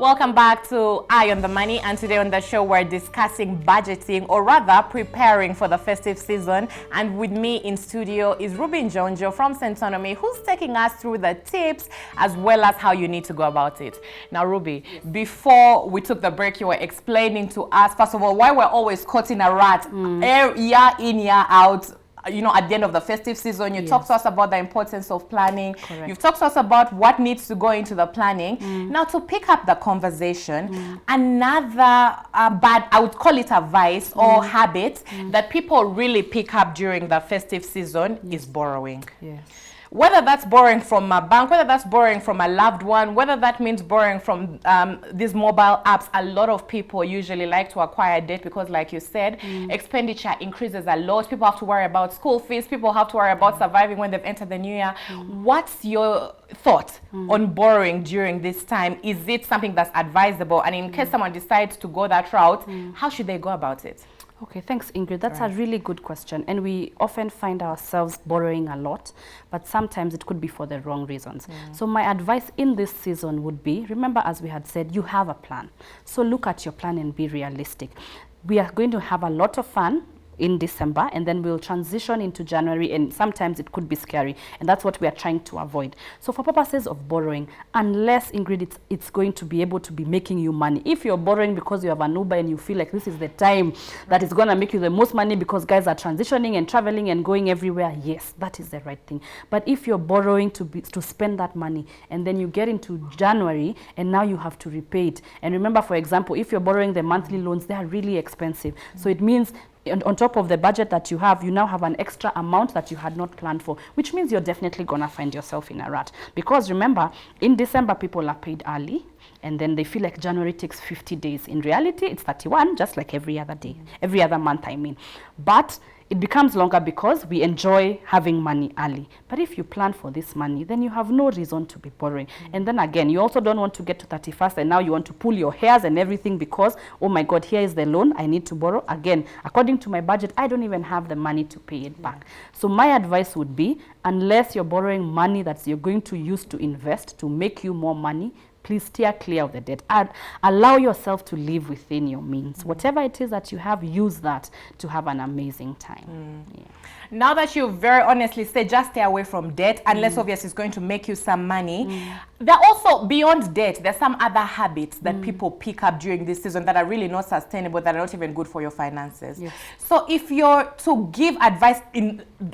Welcome back to Eye on the Money, and today on the show we're discussing budgeting, or rather preparing for the festive season. And with me in studio is Ruby Njonjo from Centonomy, who's taking us through the tips as well as how you need to go about it. Now Ruby, before we took the break, you were explaining to us, first of all, why we're always caught in a rut, year in, year out. You know, at the end of the festive season, you talked to us about the importance of planning. Correct. You've talked to us about what needs to go into the planning. Now, to pick up the conversation, another bad, I would call it a vice or habit that people really pick up during the festive season is borrowing. Yes. Whether that's borrowing from a bank, whether that's borrowing from a loved one, whether that means borrowing from these mobile apps, a lot of people usually like to acquire debt because, like you said, expenditure increases a lot. People have to worry about school fees. People have to worry about surviving when they've entered the new year. What's your thought on borrowing during this time? Is it something that's advisable? And in case someone decides to go that route, how should they go about it? Okay, thanks, Ingrid. That's a really good question. And we often find ourselves borrowing a lot, but sometimes it could be for the wrong reasons. So my advice in this season would be, remember, as we had said, you have a plan. So look at your plan and be realistic. We are going to have a lot of fun in December, and then we'll transition into January, and sometimes it could be scary, and that's what we are trying to avoid. So for purposes of borrowing, unless, Ingrid, it's going to be able to be making you money. If you're borrowing because you have an Uber and you feel like this is the time that is going to make you the most money because guys are transitioning and traveling and going everywhere, yes, that is the right thing. But if you're borrowing to spend that money, and then you get into January and now you have to repay it, and remember, for example, if you're borrowing the monthly loans, they are really expensive. So it means on top of the budget that you now have an extra amount that you had not planned for, which means you're definitely going to find yourself in a rut. Because remember, in December, people are paid early, and then they feel like January takes 50 days. In reality, it's 31, just like every other day, every other month, I mean. But it becomes longer because we enjoy having money early. But if you plan for this money, then you have no reason to be borrowing. And then again, you also don't want to get to 31st and now you want to pull your hairs and everything because, oh my God, here is the loan, I need to borrow. Again, according to my budget, I don't even have the money to pay it back. So my advice would be, unless you're borrowing money that you're going to use to invest to make you more money, please steer clear of the debt. Allow yourself to live within your means. Whatever it is that you have, use that to have an amazing time. Yeah. Now that you very honestly say just stay away from debt, unless obviously it's going to make you some money. There are also, beyond debt, there's some other habits that people pick up during this season that are really not sustainable, that are not even good for your finances. Yes. So if you're to give advice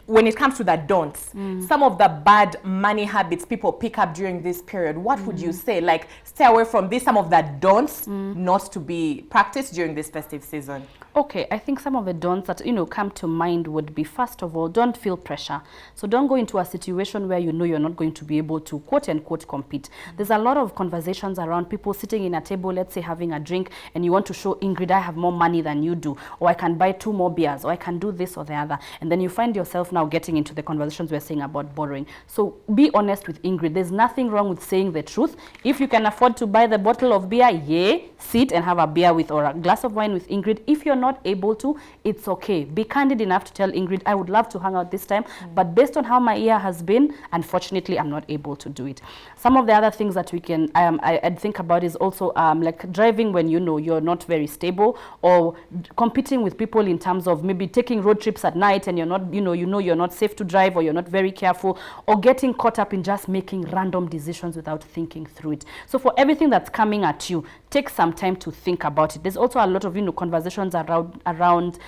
when it comes to the don'ts, some of the bad money habits people pick up during this period, what would you say? Like, stay away from this, some of the don'ts not to be practiced during this festive season. Okay, I think some of the don'ts that, come to mind would be, first of all, don't feel pressure. So don't go into a situation where you know you're not going to be able to, quote unquote, compete. There's a lot of conversations around people sitting in a table, let's say having a drink, and you want to show, Ingrid, I have more money than you do, or I can buy 2 more beers, or I can do this or the other. And then you find yourself now getting into the conversations we're saying about borrowing. So be honest with Ingrid. There's nothing wrong with saying the truth. If you can afford to buy the bottle of beer, sit and have a beer with, or a glass of wine with Ingrid. If you're not able to, it's okay. Be candid enough to tell Ingrid, I would love to hang out this time, but based on how my year has been, unfortunately, I'm not able to do it. Some of the other things that we can, I'd think about is also like driving when you're not very stable, or competing with people in terms of maybe taking road trips at night and you're not, you're not safe to drive, or you're not very careful, or getting caught up in just making random decisions without thinking through it. So for everything that's coming at you, take some time to think about it. There's also a lot of conversations around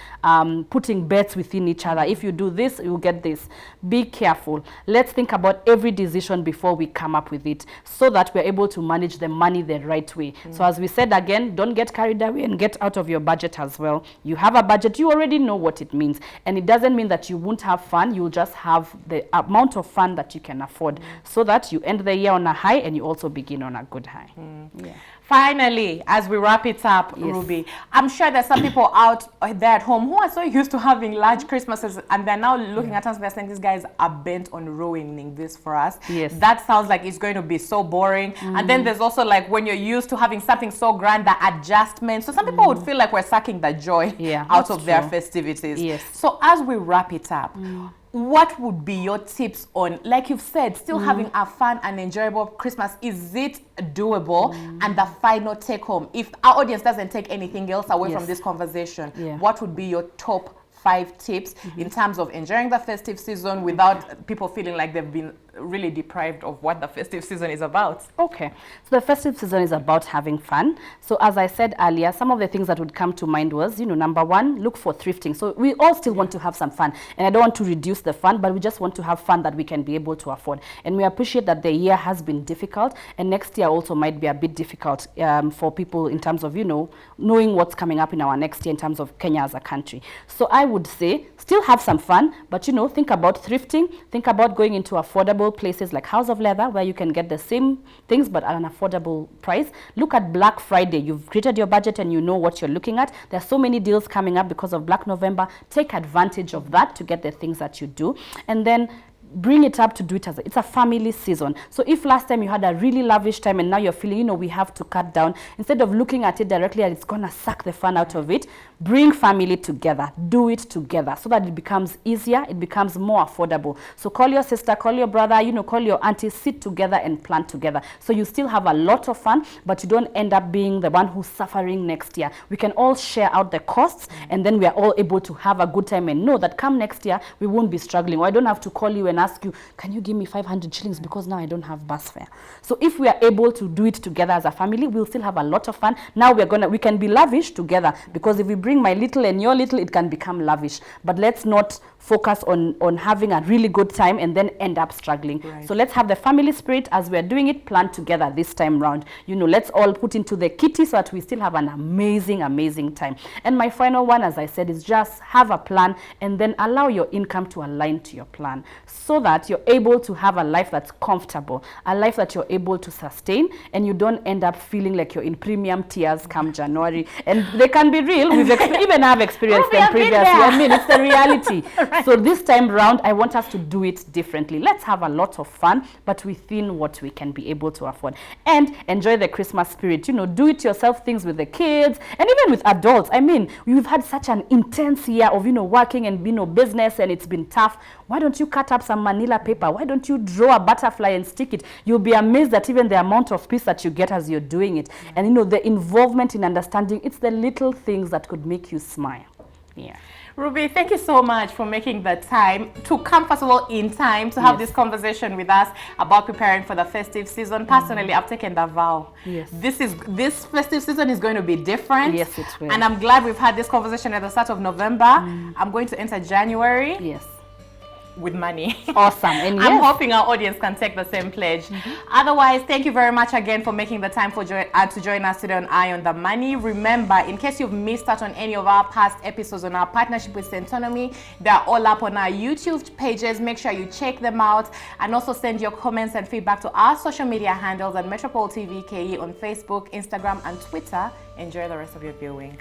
putting bets within each other. If you do this, you'll get this. Be careful. Let's think about every decision before we come up with it, so that we're able to manage the money the right way. So as we said again, don't get carried away and get out of your budget as well. You have a budget, you already know what it means, and it doesn't mean that you won't have fun. You'll just have the amount of fun that you can afford, so that you end the year on a high and you also begin on a good high. Yeah. Finally, as we wrap it up, Ruby, I'm sure there's some people out there at home who are so used to having large Christmases, and they're now looking at us and they're saying, these guys are bent on ruining this for us. Yes. That sounds like it's going to be so boring. And then there's also, like, when you're used to having something so grand, the adjustments. So some people would feel like we're sucking the joy out of their festivities. Yes. So as we wrap it up, what would be your tips on, like you've said, still having a fun and enjoyable Christmas? Is it doable, and the final take home. If our audience doesn't take anything else away from this conversation, what would be your top 5 tips in terms of enjoying the festive season without people feeling like they've been really deprived of what the festive season is about? Okay, so the festive season is about having fun. So as I said earlier, some of the things that would come to mind was, number one, look for thrifting. So we all still want to have some fun, and I don't want to reduce the fun, but we just want to have fun that we can be able to afford. And we appreciate that the year has been difficult, and next year also might be a bit difficult for people in terms of, knowing what's coming up in our next year in terms of Kenya as a country. So I would say still have some fun, but think about thrifting, think about going into affordable places like House of Leather, where you can get the same things but at an affordable price. Look at Black Friday. You've created your budget and you know what you're looking at. There's so many deals coming up because of Black November. Take advantage of that to get the things that you do, and then bring it up to do it as it's a family season. So if last time you had a really lavish time and now you're feeling, we have to cut down, instead of looking at it directly and it's gonna suck the fun out of it, bring family together, do it together so that it becomes easier, it becomes more affordable. So call your sister, call your brother, call your auntie, sit together and plan together. So you still have a lot of fun, but you don't end up being the one who's suffering next year. We can all share out the costs, and then we are all able to have a good time and know that come next year, we won't be struggling. Or I don't have to call you and ask you, can you give me 500 shillings because now I don't have bus fare. So if we are able to do it together as a family, we'll still have a lot of fun. Now we can be lavish together, because if we bring my little and your little, it can become lavish. But let's not focus on having a really good time and then end up struggling. Right. So let's have the family spirit as we're doing it, plan together this time round. Let's all put into the kitty so that we still have an amazing, amazing time. And my final one, as I said, is just have a plan and then allow your income to align to your plan so that you're able to have a life that's comfortable, a life that you're able to sustain, and you don't end up feeling like you're in premium tiers come January. And they can be real. Even I've experienced them previously. I mean, it's the reality. Right. So this time round, I want us to do it differently. Let's have a lot of fun, but within what we can be able to afford. And enjoy the Christmas spirit. Do it yourself things with the kids and even with adults. I mean, we've had such an intense year of, working and, business, and it's been tough. Why don't you cut up some manila paper? Why don't you draw a butterfly and stick it? You'll be amazed at even the amount of peace that you get as you're doing it. Yeah. And, the involvement in understanding, it's the little things that could make you smile. Yeah. Ruby, thank you so much for making the time to come, first of all, in time to have this conversation with us about preparing for the festive season. Personally, I've taken the vow. Yes. This festive season is going to be different. Yes, it will. And I'm glad we've had this conversation at the start of November. I'm going to enter January. Yes. With money. Awesome. And I'm hoping our audience can take the same pledge. Otherwise, thank you very much again for making the time to join us today on Eye on the Money. Remember, in case you've missed out on any of our past episodes on our partnership with Centonomy, they're all up on our YouTube pages. Make sure you check them out, and also send your comments and feedback to our social media handles at Metropole TV KE on Facebook, Instagram, and Twitter. Enjoy the rest of your viewing.